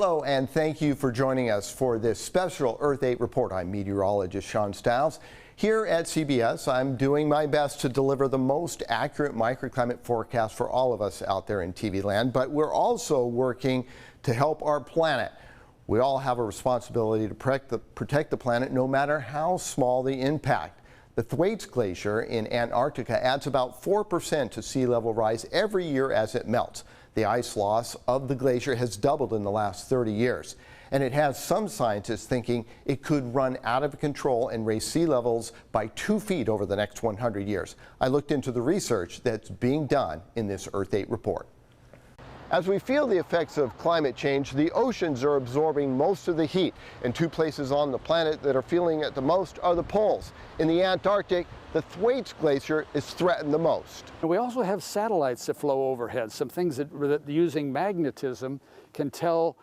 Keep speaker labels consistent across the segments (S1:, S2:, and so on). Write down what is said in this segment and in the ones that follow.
S1: Hello, and thank you for joining us for this special Earth 8 report. I'm meteorologist Sean Stiles. Here at CBS, I'm doing my best to deliver the most accurate microclimate forecast for all of us out there in TV land, but we're also working to help our planet. We all have a responsibility to protect the planet, no matter how small the impact. The Thwaites Glacier in Antarctica adds about 4% to sea level rise every year as it melts. The ice loss of the glacier has doubled in the last 30 years, and it has some scientists thinking it could run out of control and raise sea levels by 2 feet over the next 100 years. I looked into the research that's being done in this Earth 8 report. As we feel the effects of climate change, the oceans are absorbing most of the heat, and two places on the planet that are feeling it the most are the poles. In the Antarctic, the Thwaites Glacier is threatened the most.
S2: We also have satellites that flow overhead, some things that using magnetism can tell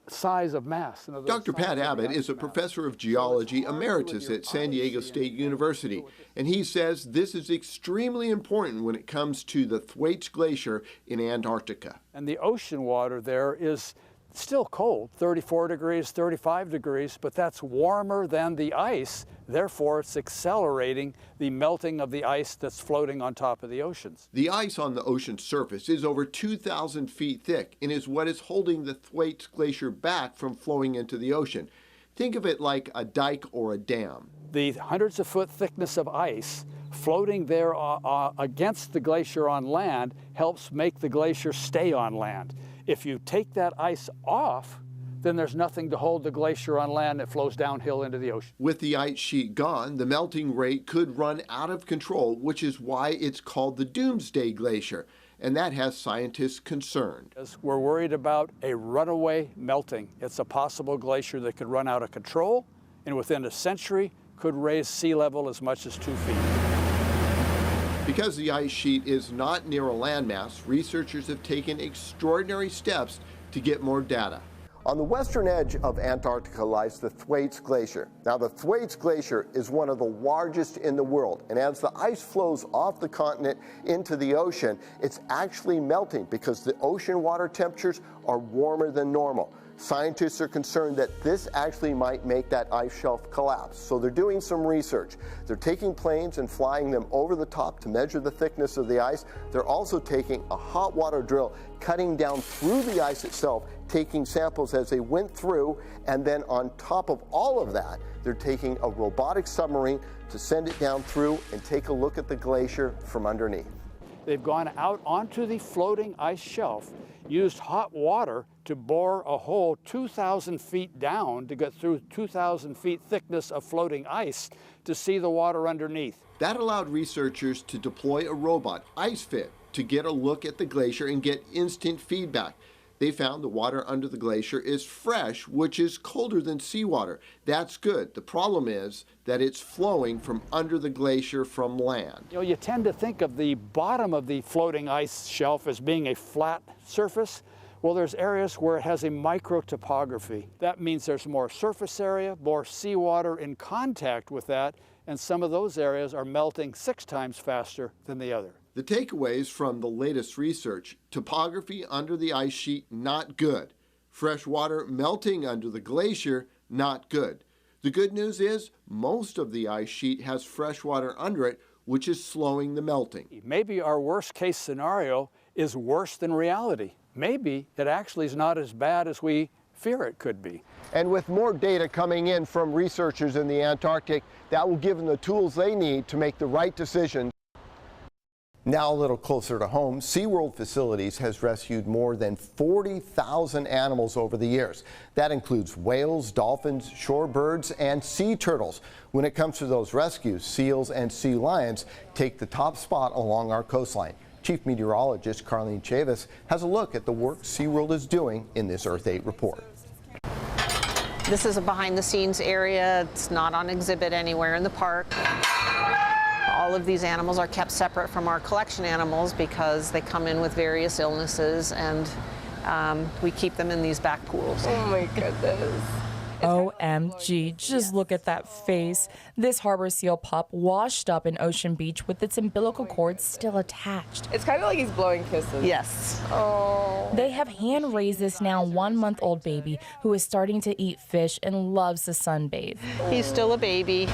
S2: size of mass.
S1: Dr. Pat Abbott is a professor of geology emeritus at San Diego State University, and he says this is extremely important when it comes to the Thwaites Glacier in Antarctica.
S2: And the ocean water there is still cold, 34 degrees, 35 degrees, but that's warmer than the ice. Therefore, it's accelerating the melting of the ice that's floating on top of the oceans.
S1: The ice on the ocean surface is over 2,000 feet thick and is what is holding the Thwaites Glacier back from flowing into the ocean. Think of it like a dike or a dam.
S2: The hundreds of foot thickness of ice floating there against the glacier on land helps make the glacier stay on land. If you take that ice off, then there's nothing to hold the glacier on land that flows downhill into the ocean.
S1: With the ice sheet gone, the melting rate could run out of control, which is why it's called the Doomsday Glacier, and that has scientists concerned.
S2: We're worried about a runaway melting. It's a possible glacier that could run out of control, and within a century could raise sea level as much as 2 feet.
S1: Because the ice sheet is not near a landmass, researchers have taken extraordinary steps to get more data. On the western edge of Antarctica lies the Thwaites Glacier. Now, the Thwaites Glacier is one of the largest in the world, and as the ice flows off the continent into the ocean, it's actually melting because the ocean water temperatures are warmer than normal. Scientists are concerned that this actually might make that ice shelf collapse, so they're doing some research. They're taking planes and flying them over the top to measure the thickness of the ice. They're also taking a hot water drill, cutting down through the ice itself, taking samples as they went through, and then on top of all of that, they're taking a robotic submarine to send it down through and take a look at the glacier from underneath.
S2: They've gone out onto the floating ice shelf, used hot water to bore a hole 2,000 feet down to get through 2,000 feet thickness of floating ice to see the water underneath.
S1: That allowed researchers to deploy a robot, IceFit, to get a look at the glacier and get instant feedback. They found the water under the glacier is fresh, which is colder than seawater. That's good. The problem is that it's flowing from under the glacier from land.
S2: You know, you tend to think of the bottom of the floating ice shelf as being a flat surface. Well, there's areas where it has a microtopography. That means there's more surface area, more seawater in contact with that, and some of those areas are melting 6 times faster than the other.
S1: The takeaways from the latest research: topography under the ice sheet, not good. Fresh water melting under the glacier, not good. The good news is most of the ice sheet has fresh water under it, which is slowing the melting.
S2: Maybe our worst case scenario is worse than reality. Maybe it actually is not as bad as we fear it could be.
S1: And with more data coming in from researchers in the Antarctic, that will give them the tools they need to make the right decisions. Now a little closer to home, SeaWorld Facilities has rescued more than 40,000 animals over the years. That includes whales, dolphins, shorebirds, and sea turtles. When it comes to those rescues, seals and sea lions take the top spot along our coastline. Chief Meteorologist Carlene Chavis has a look at the work SeaWorld is doing in this Earth 8 report.
S3: This is a behind-the-scenes area. It's not on exhibit anywhere in the park. All of these animals are kept separate from our collection animals because they come in with various illnesses, and we keep them in these back pools.
S4: Oh my goodness. OMG, just look at that face. This harbor seal pup washed up in Ocean Beach with its umbilical cord still attached.
S5: It's kind of like he's blowing kisses.
S3: Yes.
S5: Oh.
S4: They have hand-raised this now 1-month-old baby who is starting to eat fish and loves to sunbathe.
S3: He's still a baby.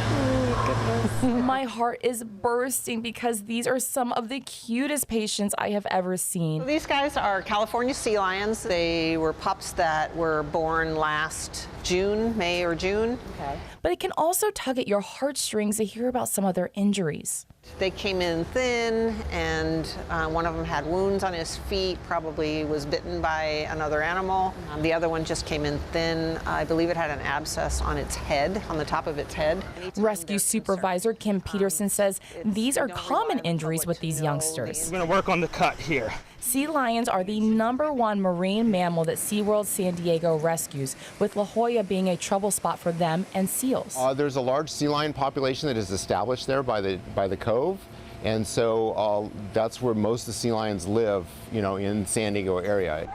S4: My heart is bursting because these are some of the cutest patients I have ever seen.
S3: These guys are California sea lions. They were pups that were born last June, May or June.
S5: Okay.
S4: But it can also tug at your heartstrings to hear about some of their injuries.
S3: They came in thin, and one of them had wounds on his feet, probably was bitten by another animal. The other one just came in thin. I believe it had an abscess on its head, on the top of its head.
S4: Rescue supervisor Kim Peterson says these are common injuries with these youngsters.
S6: We're going to work on the cut here.
S4: Sea lions are the #1 marine mammal that SeaWorld San Diego rescues, with La Jolla being a trouble spot for them and seals.
S7: There's a large sea lion population that is established there by the cove, and so that's where most of the sea lions live, in San Diego area.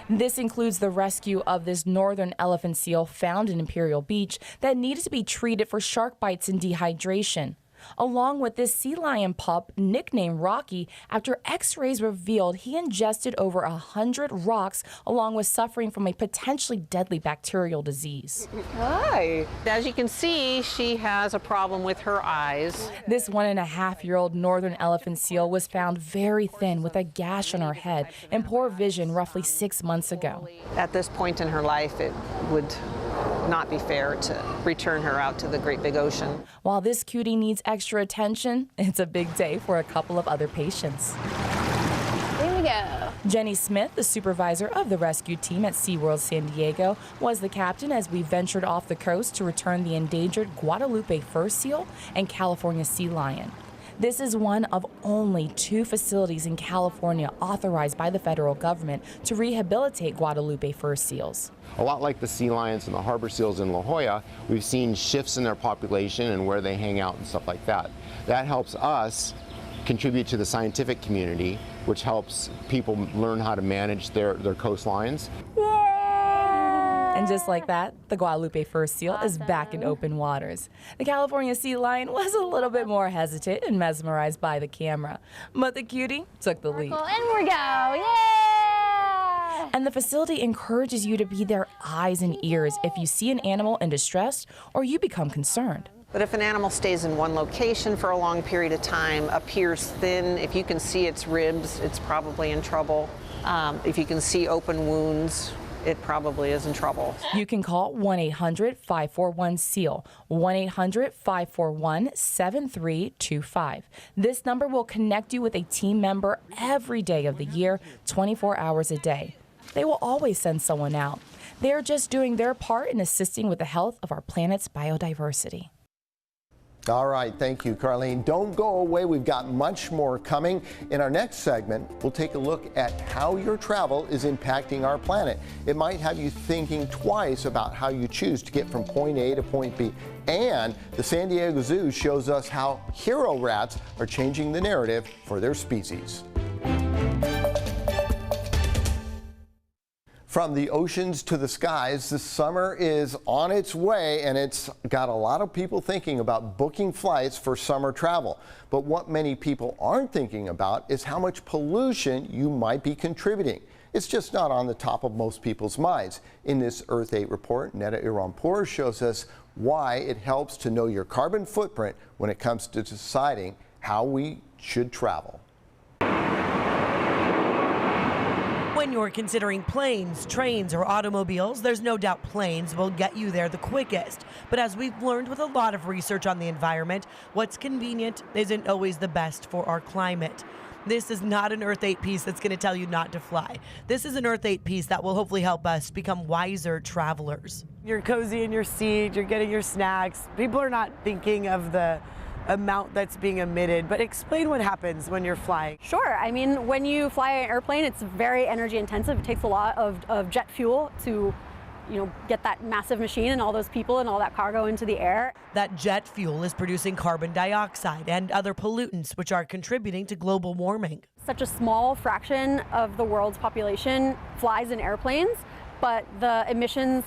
S4: This includes the rescue of this northern elephant seal found in Imperial Beach that needed to be treated for shark bites and dehydration, along with this sea lion pup nicknamed Rocky after x-rays revealed he ingested over 100 rocks along with suffering from a potentially deadly bacterial disease.
S5: Hi.
S3: As you can see, she has a problem with her eyes.
S4: This 1.5-year-old northern elephant seal was found very thin with a gash on her head and poor vision roughly 6 months ago.
S3: At this point in her life, it would not be fair to return her out to the great big ocean.
S4: While this cutie needs extra attention, it's a big day for a couple of other patients.
S5: Here we go.
S4: Jenny Smith, the supervisor of the rescue team at SeaWorld San Diego, was the captain as we ventured off the coast to return the endangered Guadalupe fur seal and California sea lion. This is one of only 2 facilities in California authorized by the federal government to rehabilitate Guadalupe fur seals.
S7: A lot like the sea lions and the harbor seals in La Jolla, we've seen shifts in their population and where they hang out and stuff like that. That helps us contribute to the scientific community, which helps people learn how to manage their coastlines.
S4: And just like that, the Guadalupe fur seal is back in open waters. The California sea lion was a little bit more hesitant and mesmerized by the camera, but the cutie took the lead.
S8: And we go, yeah!
S4: And the facility encourages you to be their eyes and ears if you see an animal in distress or you become concerned.
S3: But if an animal stays in one location for a long period of time, appears thin, if you can see its ribs, it's probably in trouble. If you can see open wounds, it probably is in trouble.
S4: You can call 1-800-541-SEAL, 1-800-541-7325. This number will connect you with a team member every day of the year, 24 hours a day. They will always send someone out. They are just doing their part in assisting with the health of our planet's biodiversity.
S1: All right, thank you, Carlene. Don't go away. We've got much more coming. In our next segment, we'll take a look at how your travel is impacting our planet. It might have you thinking twice about how you choose to get from point A to point B. And the San Diego Zoo shows us how hero rats are changing the narrative for their species. From the oceans to the skies, the summer is on its way, and it's got a lot of people thinking about booking flights for summer travel. But what many people aren't thinking about is how much pollution you might be contributing. It's just not on the top of most people's minds. In this Earth 8 report, Netta Irampour shows us why it helps to know your carbon footprint when it comes to deciding how we should travel.
S9: When you're considering planes, trains, or automobiles, there's no doubt planes will get you there the quickest. But as we've learned with a lot of research on the environment, what's convenient isn't always the best for our climate. This is not an Earth 8 piece that's going to tell you not to fly. This is an Earth 8 piece that will hopefully help us become wiser travelers.
S10: You're cozy in your seat, you're getting your snacks. People are not thinking of the amount that's being emitted, but explain what happens when you're flying.
S8: Sure. I mean, when you fly an airplane, it's very energy intensive. It takes a lot of jet fuel to, get that massive machine and all those people and all that cargo into the air.
S9: That jet fuel is producing carbon dioxide and other pollutants, which are contributing to global warming.
S8: Such a small fraction of the world's population flies in airplanes, but the emissions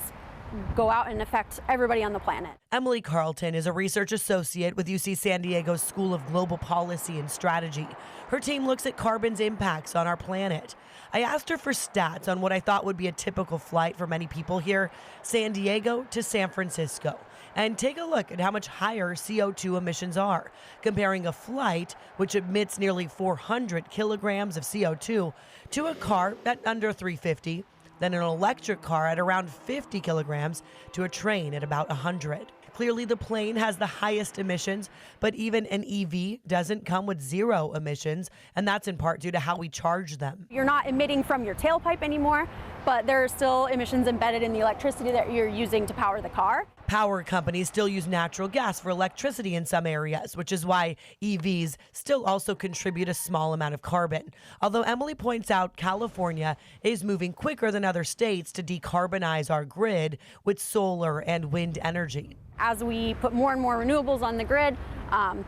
S8: go out and affect everybody on the planet.
S9: Emily Carlton is a research associate with UC San Diego's School of Global Policy and Strategy. Her team looks at carbon's impacts on our planet. I asked her for stats on what I thought would be a typical flight for many people here, San Diego to San Francisco. And take a look at how much higher CO2 emissions are, comparing a flight, which emits nearly 400 kilograms of CO2, to a car at under 350, then an electric car at around 50 kilograms, to a train at about 100. Clearly, the plane has the highest emissions, but even an EV doesn't come with zero emissions, and that's in part due to how we charge them.
S8: You're not emitting from your tailpipe anymore, but there are still emissions embedded in the electricity that you're using to power the car.
S9: Power companies still use natural gas for electricity in some areas, which is why EVs still also contribute a small amount of carbon. Although Emily points out California is moving quicker than other states to decarbonize our grid with solar and wind energy.
S8: As we put more and more renewables on the grid,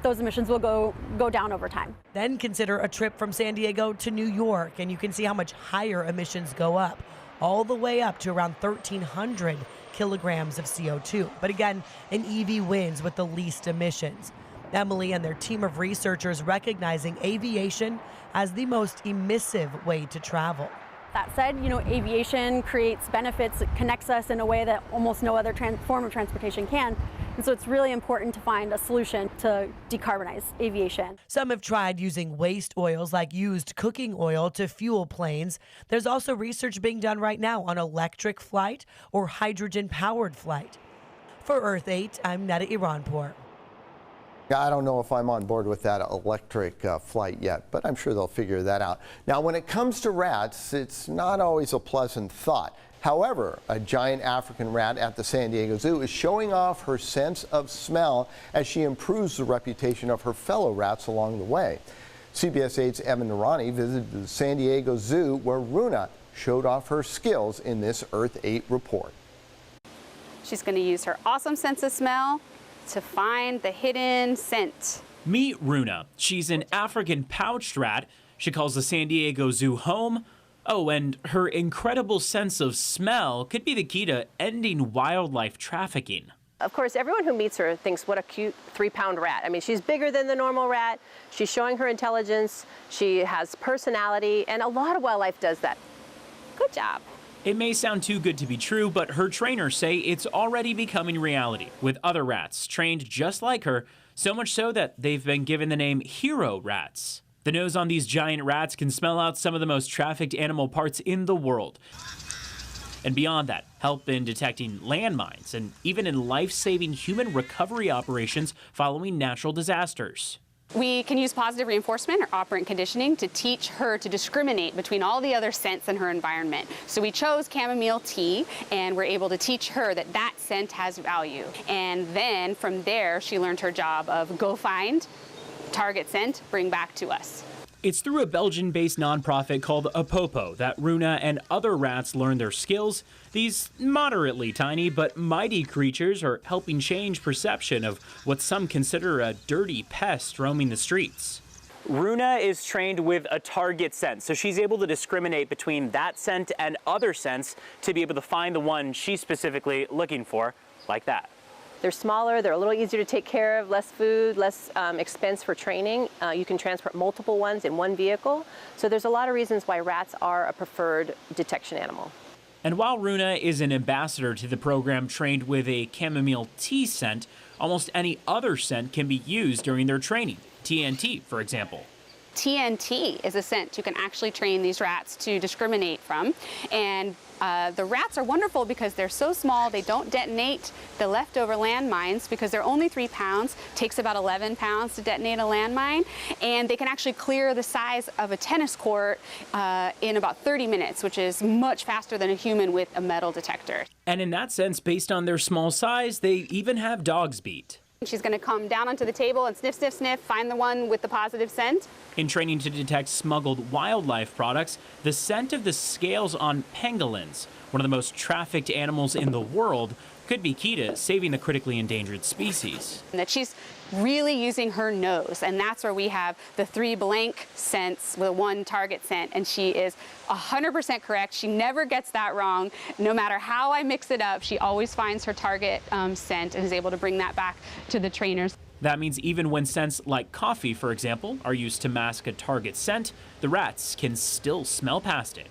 S8: those emissions will go down over time.
S9: Then consider a trip from San Diego to New York, and you can see how much higher emissions go up, all the way up to around 1,300 kilograms of CO2. But again, an EV wins with the least emissions. Emily and their team of researchers recognizing aviation as the most emissive way to travel.
S8: That said, aviation creates benefits. It connects us in a way that almost no other form of transportation can. And so it's really important to find a solution to decarbonize aviation.
S9: Some have tried using waste oils like used cooking oil to fuel planes. There's also research being done right now on electric flight or hydrogen-powered flight. For Earth 8, I'm Neda Iranpour.
S1: Yeah, I don't know if I'm on board with that electric flight yet, but I'm sure they'll figure that out. Now, when it comes to rats, it's not always a pleasant thought. However, a giant African rat at the San Diego Zoo is showing off her sense of smell as she improves the reputation of her fellow rats along the way. CBS 8's Evan Narani visited the San Diego Zoo where Runa showed off her skills in this Earth 8 report.
S6: She's going to use her awesome sense of smell to find the hidden scent.
S11: Meet Runa. She's an African pouched rat. She calls the San Diego Zoo home. Oh, and her incredible sense of smell could be the key to ending wildlife trafficking.
S12: Of course, everyone who meets her thinks, what a cute 3-pound rat. I mean, she's bigger than the normal rat. She's showing her intelligence. She has personality, and a lot of wildlife does that. Good job.
S11: It may sound too good to be true, but her trainers say it's already becoming reality, with other rats trained just like her, so much so that they've been given the name hero rats. The nose on these giant rats can smell out some of the most trafficked animal parts in the world. And beyond that, help in detecting landmines and even in life-saving human recovery operations following natural disasters.
S6: We can use positive reinforcement or operant conditioning to teach her to discriminate between all the other scents in her environment. So we chose chamomile tea, and we're able to teach her that that scent has value. And then from there, she learned her job of go find, target scent, bring back to us.
S11: It's through a Belgian-based nonprofit called Apopo that Runa and other rats learn their skills. These moderately tiny but mighty creatures are helping change perception of what some consider a dirty pest roaming the streets. Runa is trained with a target scent, so she's able to discriminate between that scent and other scents to be able to find the one she's specifically looking for, like that.
S12: They're smaller, they're a little easier to take care of, less food, less expense for training. You can transport multiple ones in one vehicle. So there's a lot of reasons why rats are a preferred detection animal.
S11: And while Runa is an ambassador to the program trained with a chamomile tea scent, almost any other scent can be used during their training. TNT, for example.
S6: TNT is a scent you can actually train these rats to discriminate from. And the rats are wonderful because they're so small, they don't detonate the leftover landmines because they're only 3 pounds, takes about 11 pounds to detonate a landmine, and they can actually clear the size of a tennis court in about 30 minutes, which is much faster than a human with a metal detector.
S11: And in that sense, based on their small size, they even have dogs beat.
S6: She's going to come down onto the table and sniff, sniff, sniff, find the one with the positive scent.
S11: In training to detect smuggled wildlife products, the scent of the scales on pangolins, one of the most trafficked animals in the world, could be key to saving the critically endangered species.
S6: That she's really using her nose, and that's where we have the 3 blank scents with 1 target scent, and she is 100% correct. She never gets that wrong. No matter how I mix it up, she always finds her target scent and is able to bring that back to the trainers.
S11: That means even when scents like coffee, for example, are used to mask a target scent, the rats can still smell past it.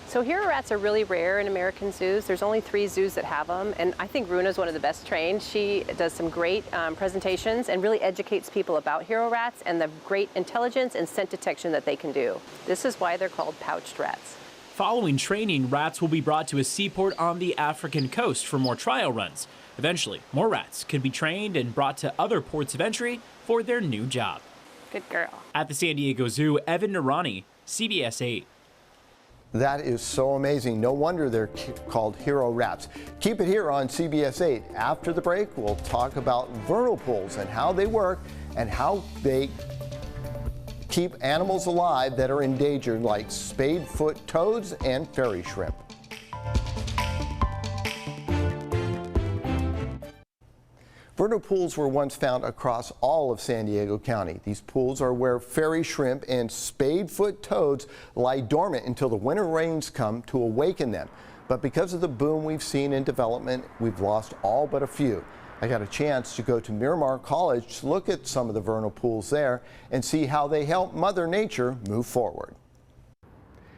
S12: So hero rats are really rare in American zoos. There's only 3 zoos that have them, and I think Runa is one of the best trained. She does some great presentations and really educates people about hero rats and the great intelligence and scent detection that they can do. This is why they're called pouched rats.
S11: Following training, rats will be brought to a seaport on the African coast for more trial runs. Eventually, more rats could be trained and brought to other ports of entry for their new job.
S6: Good girl.
S11: At the San Diego Zoo, Evan Narani, CBS 8.
S1: That is so amazing. No wonder they're called hero rats. Keep it here on CBS 8. After the break, we'll talk about vernal pools and how they work and how they keep animals alive that are endangered, like spadefoot toads and fairy shrimp. Vernal pools were once found across all of San Diego County. These pools are where fairy shrimp and spadefoot toads lie dormant until the winter rains come to awaken them. But because of the boom we've seen in development, we've lost all but a few. I got a chance to go to Miramar College to look at some of the vernal pools there and see how they help Mother Nature move forward.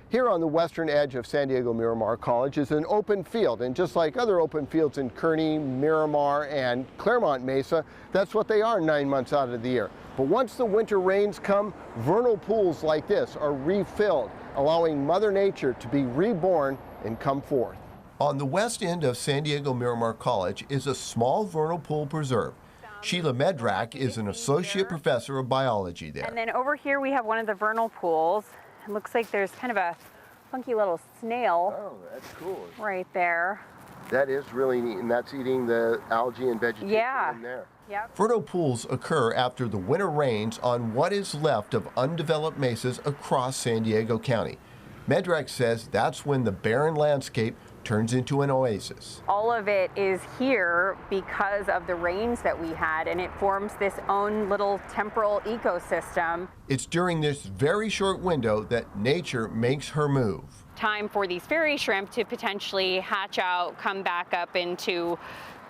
S1: Here on the western edge of San Diego Miramar College is an open field, and just like other open fields in Kearney, Miramar, and Claremont Mesa, that's what they are 9 months out of the year. But once the winter rains come, vernal pools like this are refilled, allowing Mother Nature to be reborn and come forth. On the west end of San Diego Miramar College is a small vernal pool preserve. Sheila Medrak is an associate professor of biology there.
S13: And then over here we have one of the vernal pools. It looks like there's kind of a funky little snail.
S1: Oh, that's cool.
S13: Right there.
S1: That is really neat, and that's eating the algae and vegetation in there.
S13: Yep.
S1: Vernal pools occur after the winter rains on what is left of undeveloped mesas across San Diego County. Medrak says that's when the barren landscape turns into an oasis.
S13: All of it is here because of the rains that we had, and it forms this own little temporal ecosystem.
S1: It's during this very short window that nature makes her move.
S13: Time for these fairy shrimp to potentially hatch out, come back up into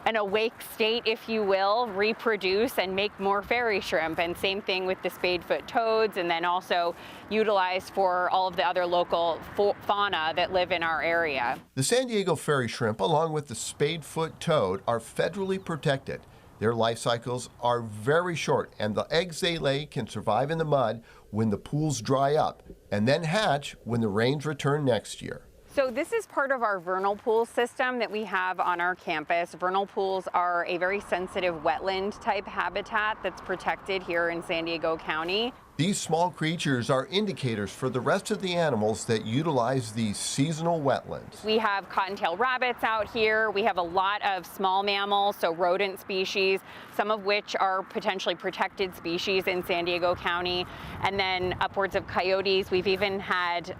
S13: an awake state, if you will, reproduce and make more fairy shrimp. And same thing with the spadefoot toads, and then also utilized for all of the other local fauna that live in our area.
S1: The San Diego fairy shrimp, along with the spadefoot toad, are federally protected. Their life cycles are very short, and the eggs they lay can survive in the mud when the pools dry up, and then hatch when the rains return next year.
S13: So this is part of our vernal pool system that we have on our campus. Vernal pools are a very sensitive wetland type habitat that's protected here in San Diego County.
S1: These small creatures are indicators for the rest of the animals that utilize these seasonal wetlands.
S13: We have cottontail rabbits out here. We have a lot of small mammals, so rodent species, some of which are potentially protected species in San Diego County, and then upwards of coyotes. We've even had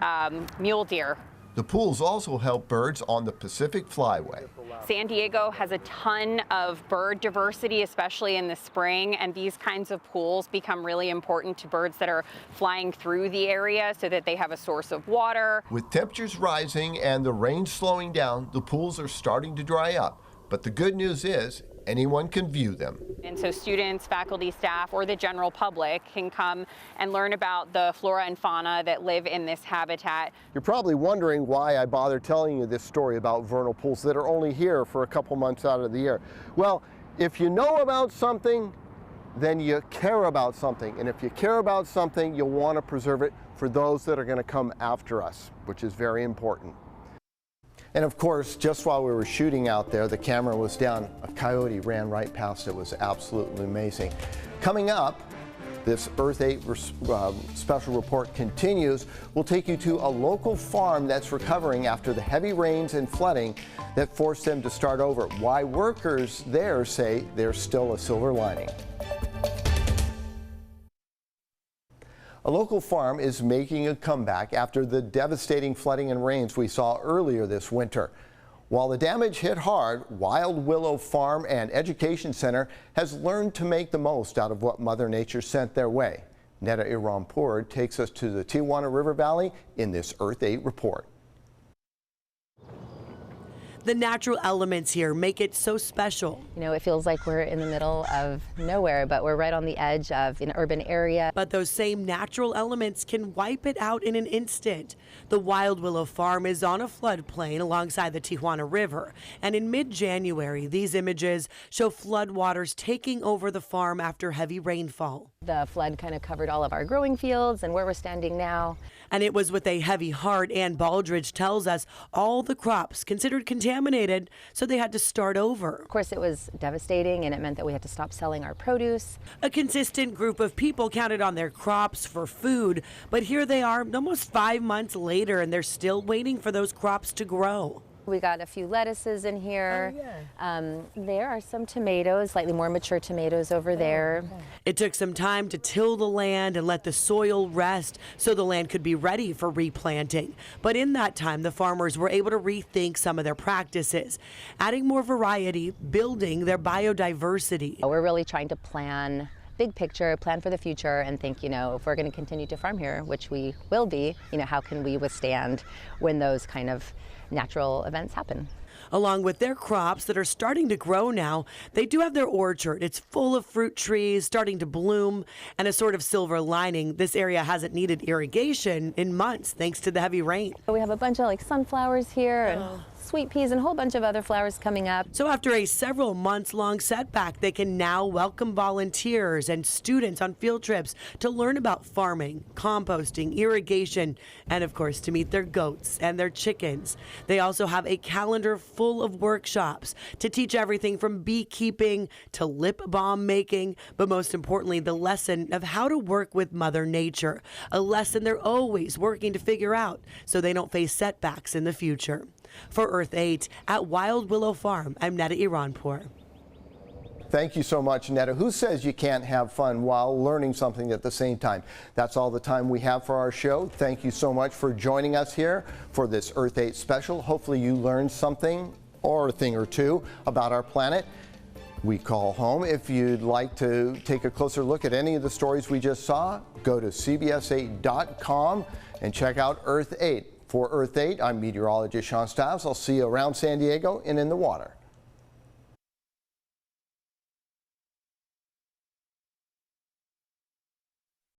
S13: mule deer.
S1: The pools also help birds on the Pacific Flyway.
S13: San Diego has a ton of bird diversity, especially in the spring, and these kinds of pools become really important to birds that are flying through the area so that they have a source of water.
S1: With temperatures rising and the rain slowing down, the pools are starting to dry up. But the good news is, anyone can view them.
S13: And so students, faculty, staff, or the general public can come and learn about the flora and fauna that live in this habitat.
S1: You're probably wondering why I bother telling you this story about vernal pools that are only here for a couple months out of the year. Well, if you know about something, then you care about something. And if you care about something, you'll want to preserve it for those that are going to come after us, which is very important. And of course, just while we were shooting out there, the camera was down. A coyote ran right past it. It was absolutely amazing. Coming up, this Earth 8 special report continues. We'll take you to a local farm that's recovering after the heavy rains and flooding that forced them to start over. Why workers there say there's still a silver lining. A local farm is making a comeback after the devastating flooding and rains we saw earlier this winter. While the damage hit hard, Wild Willow Farm and Education Center has learned to make the most out of what Mother Nature sent their way. Netta Iranpour takes us to the Tijuana River Valley in this Earth 8 report.
S9: The natural elements here make it so special.
S14: You know, it feels like we're in the middle of nowhere, but we're right on the edge of an urban area.
S9: But those same natural elements can wipe it out in an instant. The Wild Willow Farm is on a floodplain alongside the Tijuana River. And in mid-January, these images show floodwaters taking over the farm after heavy rainfall.
S14: The flood kind of covered all of our growing fields and where we're standing now.
S9: And it was with a heavy heart, Ann Baldridge tells us, all the crops considered contaminated, so they had to start over.
S14: Of course, it was devastating, and it meant that we had to stop selling our produce.
S9: A consistent group of people counted on their crops for food, but here they are almost 5 months later, and they're still waiting for those crops to grow.
S14: We got a few lettuces in here.
S9: Oh, yeah.
S14: There are some tomatoes, slightly more mature tomatoes over there.
S9: Okay. It took some time to till the land and let the soil rest so the land could be ready for replanting. But in that time, the farmers were able to rethink some of their practices, adding more variety, building their biodiversity.
S14: We're really trying to plan big picture, plan for the future, and think, you know, if we're going to continue to farm here, which we will be, you know, how can we withstand when those kind of natural events happen?
S9: Along with their crops that are starting to grow now, they do have their orchard. It's full of fruit trees starting to bloom, and a sort of silver lining, this area hasn't needed irrigation in months thanks to the heavy rain.
S14: We have a bunch of like sunflowers here and sweet peas and a whole bunch of other flowers coming up.
S9: So after a several months long setback, they can now welcome volunteers and students on field trips to learn about farming, composting, irrigation, and of course to meet their goats and their chickens. They also have a calendar full of workshops to teach everything from beekeeping to lip balm making, but most importantly, the lesson of how to work with Mother Nature, a lesson they're always working to figure out so they don't face setbacks in the future. For Earth 8 at Wild Willow Farm, I'm Netta Iranpour.
S1: Thank you so much, Netta. Who says you can't have fun while learning something at the same time? That's all the time we have for our show. Thank you so much for joining us here for this Earth 8 special. Hopefully you learned something or a thing or two about our planet we call home. If you'd like to take a closer look at any of the stories we just saw, go to cbs8.com and check out Earth 8. For Earth 8, I'm meteorologist Sean Stiles. I'll see you around San Diego and in the water.